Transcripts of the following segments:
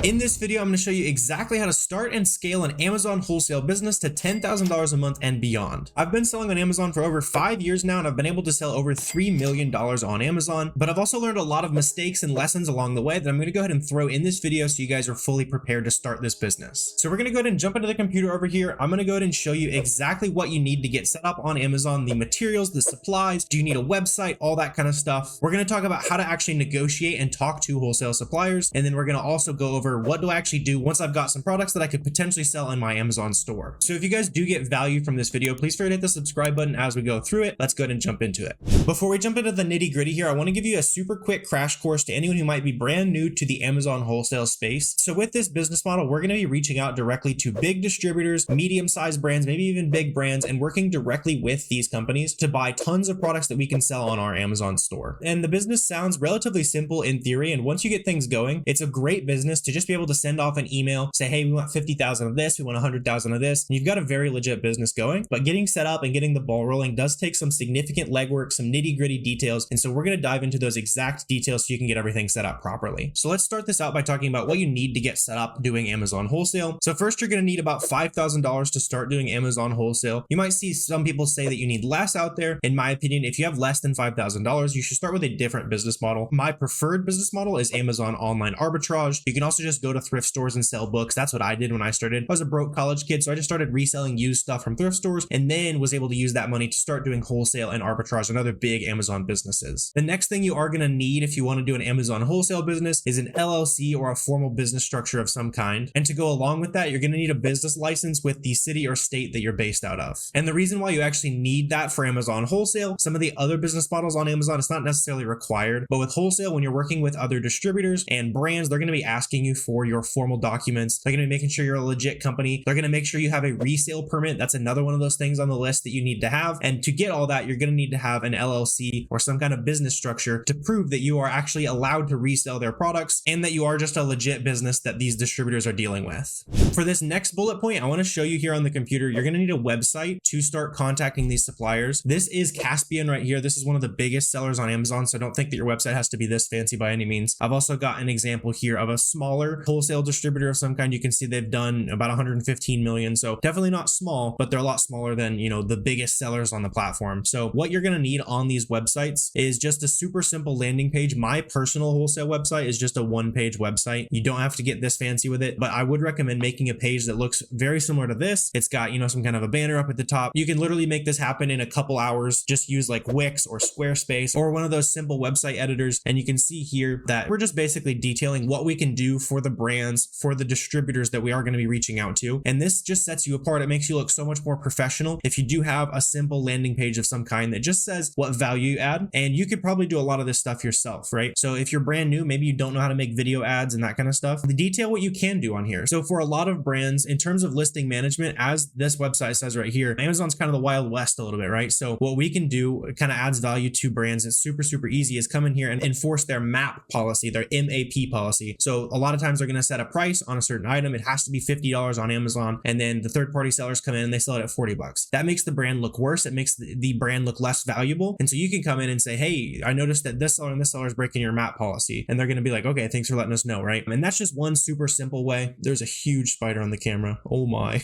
In this video, I'm going to show you exactly how to start and scale an Amazon wholesale business to $10,000 a month and beyond. I've been selling on Amazon for over 5 years now, and I've been able to sell over $3 million on Amazon, but I've also learned a lot of mistakes and lessons along the way that I'm going to go ahead and throw in this video so you guys are fully prepared to start this business. So we're going to go ahead and jump into the computer over here. I'm going to go ahead and show you exactly what you need to get set up on Amazon, the materials, the supplies, do you need a website, all that kind of stuff. We're going to talk about how to actually negotiate and talk to wholesale suppliers, and then we're going to also go over what do I actually do once I've got some products that I could potentially sell in my Amazon store. So if you guys do get value from this video, please feel free to hit the subscribe button as we go through it. Let's go ahead and jump into it. Before we jump into the nitty gritty here, I want to give you a super quick crash course to anyone who might be brand new to the Amazon wholesale space. So with this business model, we're going to be reaching out directly to big distributors, medium-sized brands, maybe even big brands, and working directly with these companies to buy tons of products that we can sell on our Amazon store. And the business sounds relatively simple in theory, and once you get things going, it's a great business to just be able to send off an email, say, hey, we want 50,000 of this, we want 100,000 of this, and you've got a very legit business going. But getting set up and getting the ball rolling does take some significant legwork, some nitty gritty details, and so we're going to dive into those exact details so you can get everything set up properly. So let's start this out by talking about what you need to get set up doing Amazon wholesale. So first, you're going to need about $5,000 to start doing Amazon wholesale. You might see some people say that you need less out there. In my opinion, if you have less than $5,000, you should start with a different business model. My preferred business model is Amazon online arbitrage. You can also just go to thrift stores and sell books. That's what I did when I started. I was a broke college kid, so I just started reselling used stuff from thrift stores and then was able to use that money to start doing wholesale and arbitrage and other big Amazon businesses. The next thing you are going to need if you want to do an Amazon wholesale business is an LLC or a formal business structure of some kind. And to go along with that, you're going to need a business license with the city or state that you're based out of. And the reason why you actually need that for Amazon wholesale, some of the other business models on Amazon, it's not necessarily required, but with wholesale, when you're working with other distributors and brands, they're going to be asking you for your formal documents. They're going to be making sure you're a legit company. They're going to make sure you have a resale permit. That's another one of those things on the list that you need to have. And to get all that, you're going to need to have an LLC or some kind of business structure to prove that you are actually allowed to resell their products and that you are just a legit business that these distributors are dealing with. For this next bullet point, I want to show you here on the computer, you're going to need a website to start contacting these suppliers. This is Caspian right here. This is one of the biggest sellers on Amazon, so don't think that your website has to be this fancy by any means. I've also got an example here of a smaller wholesale distributor of some kind. You can see they've done about 115 million, so definitely not small, but they're a lot smaller than, you know, the biggest sellers on the platform. So what you're going to need on these websites is just a super simple landing page. My personal wholesale website is just a one-page website. You don't have to get this fancy with it, but I would recommend making a page that looks very similar to this. It's got, you know, some kind of a banner up at the top. You can literally make this happen in a couple hours. Just use like Wix or Squarespace or one of those simple website editors. And you can see here that we're just basically detailing what we can do for the brands, for the distributors that we are going to be reaching out to. And this just sets you apart. It makes you look so much more professional if you do have a simple landing page of some kind that just says what value you add. And you could probably do a lot of this stuff yourself, right? So if you're brand new, maybe you don't know how to make video ads and that kind of stuff, detail what you can do on here. So for a lot of brands, in terms of listing management, as this website says right here, Amazon's kind of the Wild West a little bit, right? So what we can do kind of adds value to brands. It's super, super easy is come in here and enforce their MAP policy, their MAP policy. So a lot of times they're going to set a price on a certain item. It has to be $50 on Amazon. And then the third-party sellers come in and they sell it at $40. That makes the brand look worse. It makes the brand look less valuable. And so you can come in and say, hey, I noticed that this seller and this seller is breaking your MAP policy. And they're going to be like, okay, thanks for letting us know, right? And that's just one super simple way. There's a huge spider on the camera. Oh my.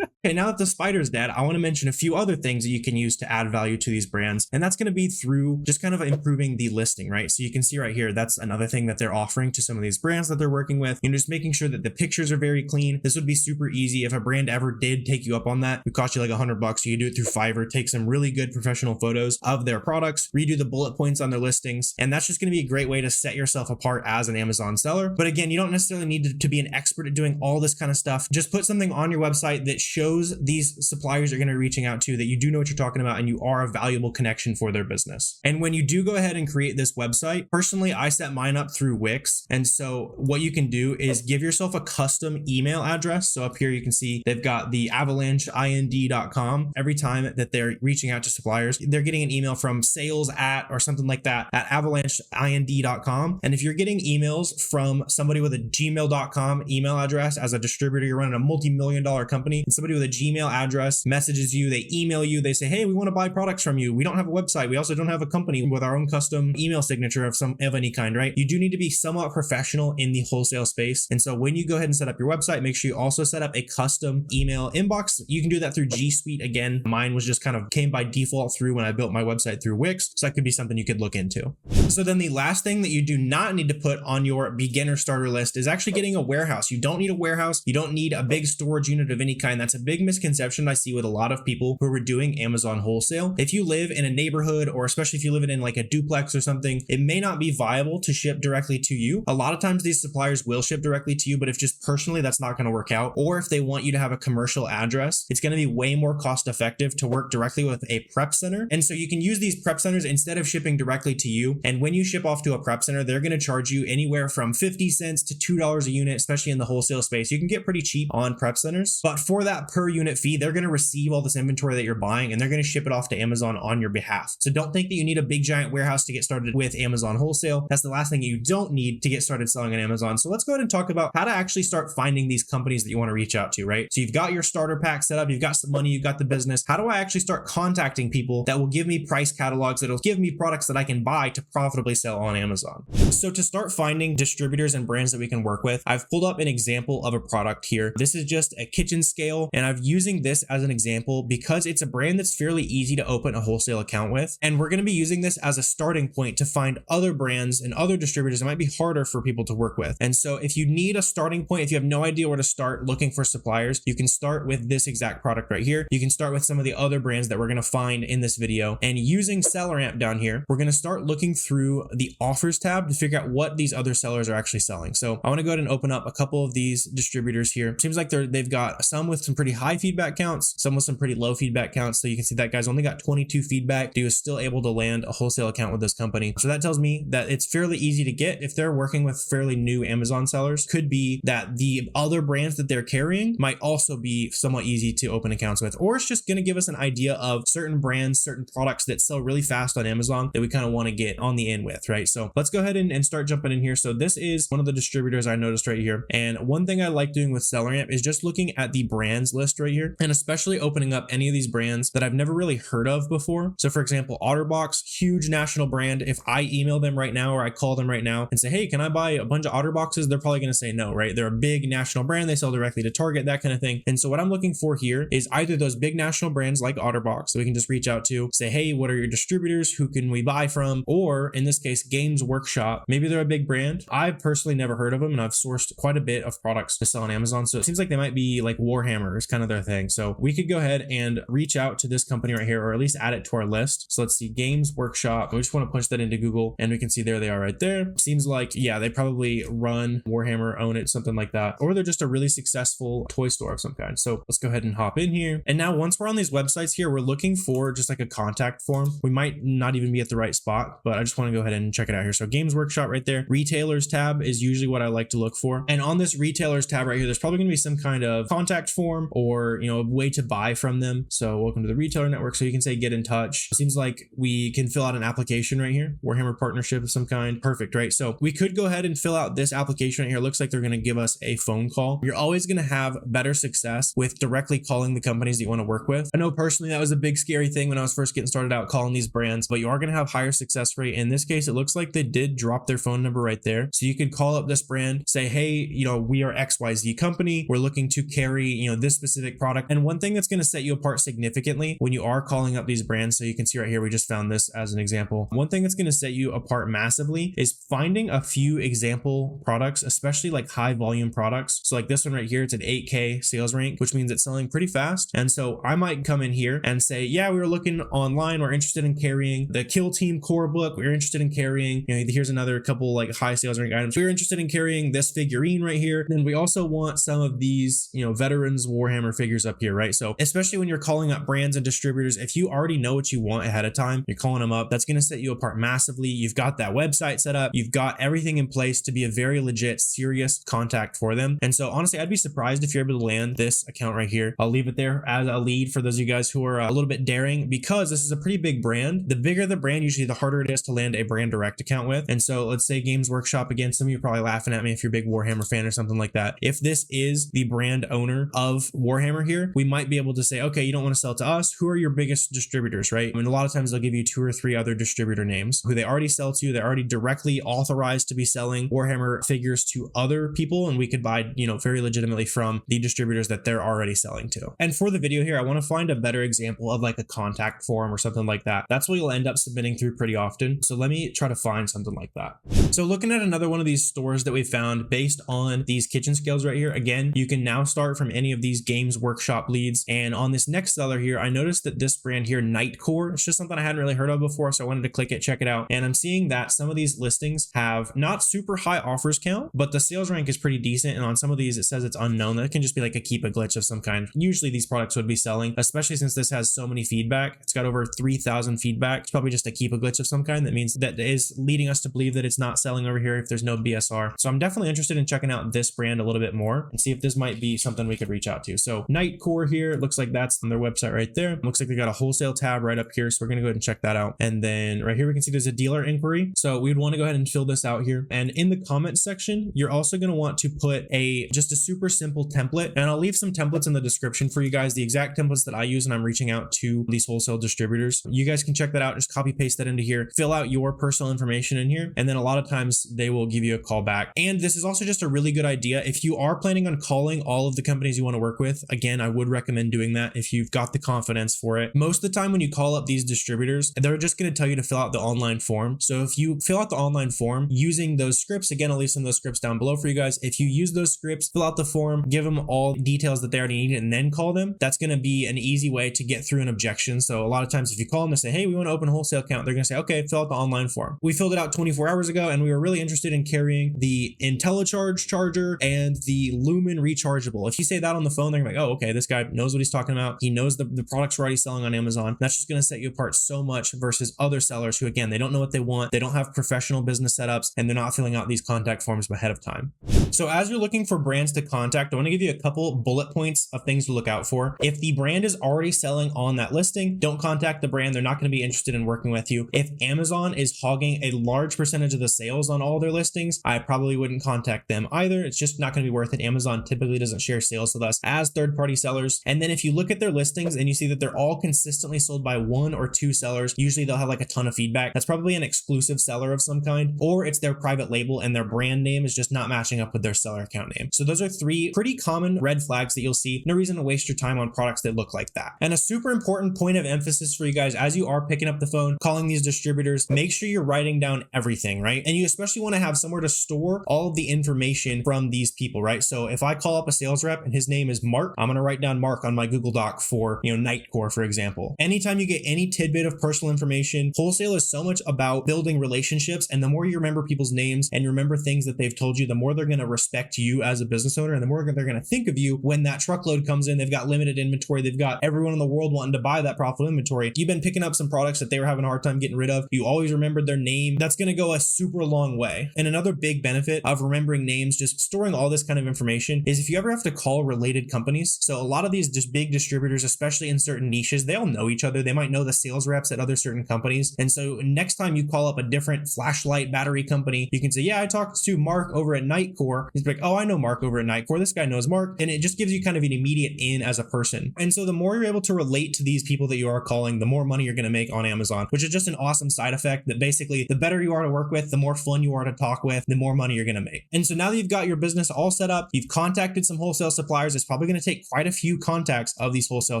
Okay, now that the spider's dead, I want to mention a few other things that you can use to add value to these brands. And that's going to be through just kind of improving the listing, right? So you can see right here, that's another thing that they're offering to some of these brands that they're working with. You know, just making sure that the pictures are very clean. This would be super easy. If a brand ever did take you up on that, it would cost you like $100. You can do it through Fiverr, take some really good professional photos of their products, redo the bullet points on their listings. And that's just going to be a great way to set yourself apart as an Amazon seller. But again, you don't necessarily need to be an expert at doing all this kind of stuff. Just put something on your website that shows these suppliers you're going to be reaching out to that you do know what you're talking about and you are a valuable connection for their business. And when you do go ahead and create this website, personally, I set mine up through Wix. And so what you can do is give yourself a custom email address. So up here, you can see they've got the avalanceind.com. Every time that they're reaching out to suppliers, they're getting an email from sales at or something like that at avalanceind.com. And if you're getting emails from somebody with a gmail.com email address as a distributor, you're running a multi-million-dollar company, and somebody with with a Gmail address messages you, they email you, they say, hey, we want to buy products from you. We don't have a website. We also don't have a company with our own custom email signature of any kind, right? You do need to be somewhat professional in the wholesale space. And so when you go ahead and set up your website, make sure you also set up a custom email inbox. You can do that through G Suite. Again, mine was just kind of came by default through when I built my website through Wix. So that could be something you could look into. So then the last thing that you do not need to put on your beginner starter list is actually getting a warehouse. You don't need a warehouse. You don't need a big storage unit of any kind. That's a big misconception I see with a lot of people who are doing Amazon wholesale. If you live in a neighborhood, or especially if you live in like a duplex or something, it may not be viable to ship directly to you. A lot of times these suppliers will ship directly to you, but if just personally that's not going to work out, or if they want you to have a commercial address, it's going to be way more cost effective to work directly with a prep center. And so you can use these prep centers instead of shipping directly to you. And when you ship off to a prep center, they're going to charge you anywhere from 50 cents to $2 a unit, especially in the wholesale space. You can get pretty cheap on prep centers, but for that per unit fee, they're going to receive all this inventory that you're buying and they're going to ship it off to Amazon on your behalf. So don't think that you need a big giant warehouse to get started with Amazon wholesale. That's the last thing you don't need to get started selling on Amazon. So let's go ahead and talk about how to actually start finding these companies that you want to reach out to, right? So you've got your starter pack set up, you've got some money, you've got the business. How do I actually start contacting people that will give me price catalogs, that'll give me products that I can buy to profitably sell on Amazon? So to start finding distributors and brands that we can work with, I've pulled up an example of a product here. This is just a kitchen scale, and I'm using this as an example because it's a brand that's fairly easy to open a wholesale account with. And we're going to be using this as a starting point to find other brands and other distributors that might be harder for people to work with. And so if you need a starting point, if you have no idea where to start looking for suppliers, you can start with this exact product right here. You can start with some of the other brands that we're going to find in this video, and using SellerAmp down here, we're going to start looking through the offers tab to figure out what these other sellers are actually selling. So I want to go ahead and open up a couple of these distributors here. Seems like they've got some with some pretty high feedback counts, some with some pretty low feedback counts. So you can see that guy's only got 22 feedback. He was still able to land a wholesale account with this company. So that tells me that it's fairly easy to get. If they're working with fairly new Amazon sellers, could be that the other brands that they're carrying might also be somewhat easy to open accounts with, or it's just going to give us an idea of certain brands, certain products that sell really fast on Amazon that we kind of want to get on the in with, right? So let's go ahead and start jumping in here. So this is one of the distributors I noticed right here. And one thing I like doing with SellerAmp is just looking at the brands list right here, and especially opening up any of these brands that I've never really heard of before. So for example, OtterBox, huge national brand. If I email them right now, or I call them right now and say, hey, can I buy a bunch of OtterBoxes? They're probably going to say no, right? They're a big national brand. They sell directly to Target, that kind of thing. And so what I'm looking for here is either those big national brands like OtterBox that we can just reach out to, say, hey, what are your distributors? Who can we buy from? Or in this case, Games Workshop. Maybe they're a big brand. I've personally never heard of them, and I've sourced quite a bit of products to sell on Amazon. So it seems like they might be like Warhammer is kind of their thing. So we could go ahead and reach out to this company right here, or at least add it to our list. So let's see, Games Workshop. We just want to push that into Google, and we can see there they are right there. Seems like, yeah, they probably run Warhammer, own it, something like that. Or they're just a really successful toy store of some kind. So let's go ahead and hop in here. And now once we're on these websites here, we're looking for just like a contact form. We might not even be at the right spot, but I just want to go ahead and check it out here. So Games Workshop right there. Retailers tab is usually what I like to look for. And on this retailers tab right here, there's probably going to be some kind of contact form or, you know, a way to buy from them. So welcome to the retailer network. So you can say get in touch. It seems like we can fill out an application right here. Warhammer partnership of some kind. Perfect, right? So we could go ahead and fill out this application right here. It looks like they're going to give us a phone call. You're always going to have better success with directly calling the companies that you want to work with. I know personally that was a big scary thing when I was first getting started out calling these brands, but you are going to have higher success rate. In this case, it looks like they did drop their phone number right there. So you could call up this brand, say, hey, you know, we are XYZ company. We're looking to carry, you know, this specific product. And one thing that's going to set you apart significantly when you are calling up these brands, so you can see right here, we just found this as an example. One thing that's going to set you apart massively is finding a few example products, especially like high volume products. So like this one right here, it's an 8K sales rank, which means it's selling pretty fast. And so I might come in here and say, yeah, we were looking online. We're interested in carrying the Kill Team core book. We're interested in carrying, you know, here's another couple like high sales rank items. We're interested in carrying this figurine right here. Then we also want some of these, you know, veterans Warhammer figures up here, right? So especially when you're calling up brands and distributors, if you already know what you want ahead of time, you're calling them up, that's going to set you apart massively. You've got that website set up. You've got everything in place to be a very legit, serious contact for them. And so honestly, I'd be surprised if you're able to land this account right here. I'll leave it there as a lead for those of you guys who are a little bit daring, because this is a pretty big brand. The bigger the brand, usually the harder it is to land a brand direct account with. And so let's say Games Workshop, again, some of you are probably laughing at me if you're a big Warhammer fan or something like that. If this is the brand owner of Warhammer here, we might be able to say, okay, you don't want to sell to us. Who are your biggest distributors, right? I mean, a lot of times they'll give you 2 or 3 other distributor names who they already sell to. They're already directly authorized to be selling Warhammer figures to other people. And we could buy, very legitimately from the distributors that they're already selling to. And for the video here, I want to find a better example of like a contact form or something like that. That's what you'll end up submitting through pretty often. So let me try to find something like that. So looking at another one of these stores that we found based on these kitchen scales right here, again, you can now start from any of these Games Workshop leads. And on this next seller here, I noticed that this brand here, Nightcore, it's just something I hadn't really heard of before. So I wanted to click it, check it out. And I'm seeing that some of these listings have not super high offers count, but the sales rank is pretty decent. And on some of these, it says it's unknown. That can just be like a keep a glitch of some kind. Usually these products would be selling, especially since this has so many feedback. It's got over 3,000 feedback. It's probably just a keep a glitch of some kind. That means that is leading us to believe that it's not selling over here if there's no BSR. So I'm definitely interested in checking out this brand a little bit more and see if this might be something we could reach out to. So Nightcore here, it looks like that's on their website right there. Looks like they got a wholesale tab right up here. So we're going to go ahead and check that out. And then right here, we can see there's a dealer inquiry. So we would want to go ahead and fill this out here. And in the comment section, you're also going to want to put just a super simple template. And I'll leave some templates in the description for you guys, the exact templates that I use when I'm reaching out to these wholesale distributors. You guys can check that out. Just copy paste that into here, fill out your personal information in here. And then a lot of times they will give you a call back. And this is also just a really good idea. If you are planning on calling all of the companies you want to work with, again, I would recommend doing that if you've got the confidence for it. Most of the time when you call up these distributors, they're just going to tell you to fill out the online form. So if you fill out the online form using those scripts, again, I'll leave some of those scripts down below for you guys. If you use those scripts, fill out the form, give them all details that they already need, and then call them, that's going to be an easy way to get through an objection. So a lot of times if you call them and say, hey, we want to open a wholesale account, they're going to say, okay, fill out the online form. We filled it out 24 hours ago and we were really interested in carrying the IntelliCharge charger and the Lumen rechargeable. If you say that on the phone, they're like, oh, okay, this guy knows what he's talking about. He knows the products we're already selling on Amazon. That's just going to set you apart so much versus other sellers who, again, they don't know what they want. They don't have professional business setups and they're not filling out these contact forms ahead of time. So as you're looking for brands to contact, I want to give you a couple bullet points of things to look out for. If the brand is already selling on that listing, don't contact the brand. They're not going to be interested in working with you. If Amazon is hogging a large percentage of the sales on all their listings, I probably wouldn't contact them either. It's just not going to be worth it. Amazon typically doesn't share sales with us as third-party sellers. And then if you look at their listings and you see that they're all consistently sold by 1 or 2 sellers, usually they'll have like a ton of feedback. That's probably an exclusive seller of some kind, or it's their private label and their brand name is just not matching up with their seller account name. So those are 3 pretty common red flags that you'll see. No reason to waste your time on products that look like that. And a super important point of emphasis for you guys as you are picking up the phone, calling these distributors, make sure you're writing down everything, right? And you especially want to have somewhere to store all of the information from these people, right? So if I call up a sales rep and his name is Mark, I'm going to write down Mark on my Google Doc for, Nightcore, for example. Anytime you get any tidbit of personal information, wholesale is so much about building relationships. And the more you remember people's names and you remember things that they've told you, the more they're going to respect you as a business owner and the more they're going to think of you when that truckload comes in. They've got limited inventory. They've got everyone in the world wanting to buy that profitable inventory. You've been picking up some products that they were having a hard time getting rid of. You always remembered their name. That's going to go a super long way. And another big benefit of remembering names, just storing all this kind of information, is if you ever have to call related companies. So a lot of these just big distributors, especially in certain niches, they all know each other. They might know the sales reps at other certain companies. And so next time you call up a different flashlight battery company, you can say, yeah, I talked to Mark over at Nightcore. He's like, oh, I know Mark over at Nightcore. This guy knows Mark. And it just gives you kind of an immediate in as a person. And so the more you're able to relate to these people that you are calling, the more money you're going to make on Amazon, which is just an awesome side effect that basically the better you are to work with, the more fun you are to talk with, the more money you're going to make. And so now that you've got your business all set up, you've contacted some wholesale suppliers. It's probably going to take quite a few contacts of these wholesale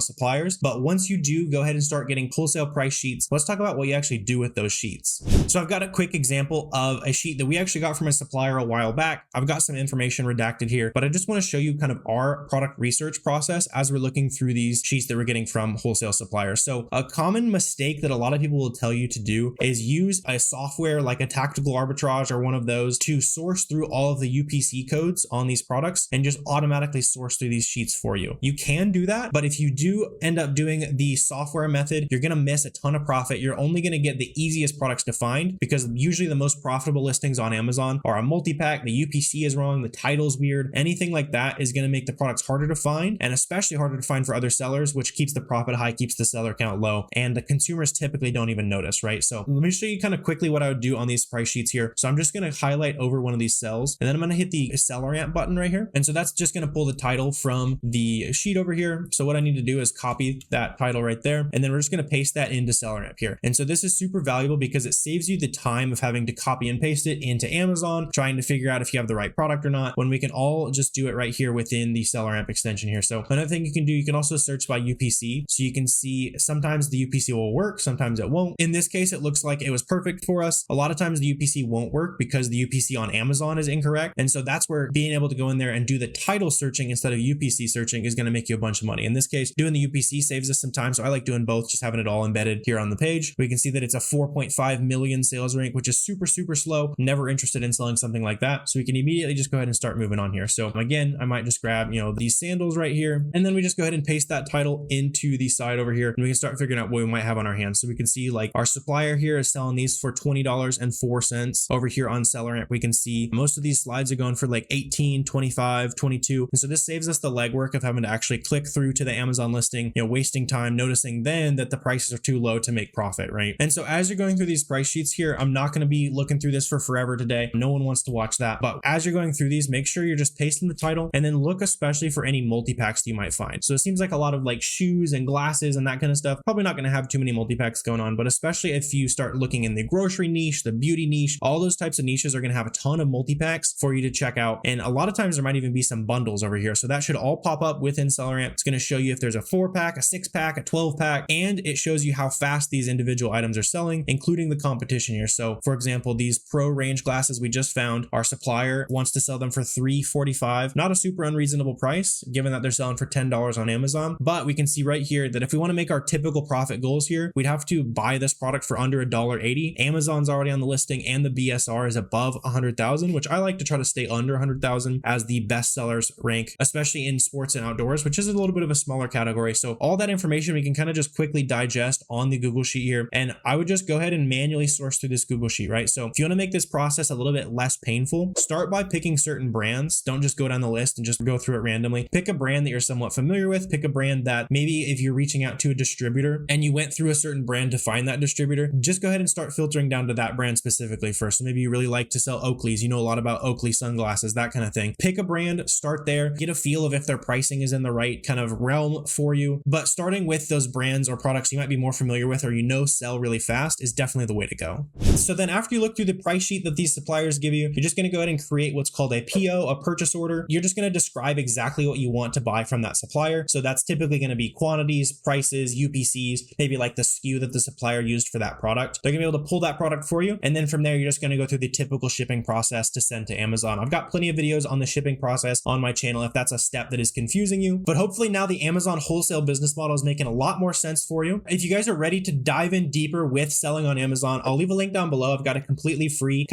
suppliers. But once you do, go ahead and start getting wholesale price sheets. Let's talk about what you actually do with those sheets. So I've got a quick example of a sheet that we actually got from a supplier a while back. I've got some information redacted here, but I just want to show you kind of our product research process as we're looking through these sheets that we're getting from wholesale suppliers. So a common mistake that a lot of people will tell you to do is use a software like a Tactical Arbitrage or one of those to source through all of the UPC codes on these products and just automatically source through these sheets for you. You can do that, but if you do end up doing the software method, you're going to miss a ton of profit. You're only going to get the easiest products to find. find, because usually the most profitable listings on Amazon are a multi-pack, the UPC is wrong, the title's weird, anything like that is going to make the products harder to find, and especially harder to find for other sellers, which keeps the profit high, keeps the seller count low, and the consumers typically don't even notice, right? So let me show you kind of quickly what I would do on these price sheets here. So I'm just going to highlight over one of these cells, and then I'm going to hit the SellerAmp button right here. And so that's just going to pull the title from the sheet over here. So what I need to do is copy that title right there, and then we're just going to paste that into SellerAmp here. And so this is super valuable because it saves you the time of having to copy and paste it into Amazon, trying to figure out if you have the right product or not, when we can all just do it right here within the SellerAmp extension here. So another thing you can do, you can also search by UPC. So you can see sometimes the UPC will work, sometimes it won't. In this case, it looks like it was perfect for us. A lot of times the UPC won't work because the UPC on Amazon is incorrect. And so that's where being able to go in there and do the title searching instead of UPC searching is going to make you a bunch of money. In this case, doing the UPC saves us some time. So I like doing both, just having it all embedded here on the page. We can see that it's a 4.5 million sales rank, which is super, super slow. Never interested in selling something like that. So we can immediately just go ahead and start moving on here. So again, I might just grab, these sandals right here, and then we just go ahead and paste that title into the side over here, and we can start figuring out what we might have on our hands. So we can see like our supplier here is selling these for $20.04. Over here on SellerAmp, we can see most of these slides are going for like 18, 25, 22. And so this saves us the legwork of having to actually click through to the Amazon listing, wasting time noticing then that the prices are too low to make profit, right? And so as you're going through these price sheets here, I'm not going to be looking through this for forever today. No one wants to watch that. But as you're going through these, make sure you're just pasting the title, and then look especially for any multi-packs you might find. So it seems like a lot of like shoes and glasses and that kind of stuff, probably not going to have too many multi-packs going on, but especially if you start looking in the grocery niche, the beauty niche, all those types of niches are going to have a ton of multi-packs for you to check out. And a lot of times there might even be some bundles over here. So that should all pop up within SellerAmp. It's going to show you if there's a 4-pack, a 6-pack, a 12-pack, and it shows you how fast these individual items are selling, including the competition here. So for example, these Pro range glasses we just found, our supplier wants to sell them for $3.45. Not a super unreasonable price, given that they're selling for $10 on Amazon. But we can see right here that if we want to make our typical profit goals here, we'd have to buy this product for under $1.80. Amazon's already on the listing, and the BSR is above 100,000, which I like to try to stay under 100,000 as the best sellers rank, especially in sports and outdoors, which is a little bit of a smaller category. So all that information we can kind of just quickly digest on the Google Sheet here. And I would just go ahead and manually source through this Google Sheet, right? So if you want to make this process a little bit less painful, start by picking certain brands. Don't just go down the list and just go through it randomly. Pick a brand that you're somewhat familiar with. Pick a brand that maybe if you're reaching out to a distributor and you went through a certain brand to find that distributor, just go ahead and start filtering down to that brand specifically first. So maybe you really like to sell Oakley's, you know a lot about Oakley sunglasses, that kind of thing. Pick a brand, start there, get a feel of if their pricing is in the right kind of realm for you. But starting with those brands or products you might be more familiar with or sell really fast is definitely the way to go. So then after you look through the price sheet that these suppliers give you, you're just going to go ahead and create what's called a PO, a purchase order. You're just going to describe exactly what you want to buy from that supplier. So that's typically going to be quantities, prices, UPCs, maybe like the SKU that the supplier used for that product. They're going to be able to pull that product for you. And then from there, you're just going to go through the typical shipping process to send to Amazon. I've got plenty of videos on the shipping process on my channel if that's a step that is confusing you. But hopefully now the Amazon wholesale business model is making a lot more sense for you. If you guys are ready to dive in deeper with selling on Amazon, I'll leave a link down below. I've got a completely free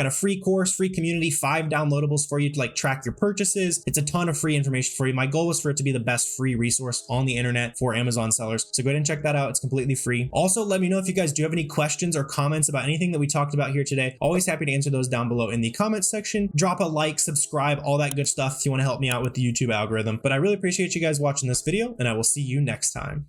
course, free community, 5 downloadables for you to like track your purchases. It's a ton of free information for you. My goal was for it to be the best free resource on the internet for Amazon sellers. So go ahead and check that out. It's completely free. Also, let me know if you guys do have any questions or comments about anything that we talked about here today. Always happy to answer those down below in the comments section. Drop a like, subscribe, all that good stuff if you want to help me out with the YouTube algorithm. But I really appreciate you guys watching this video, and I will see you next time.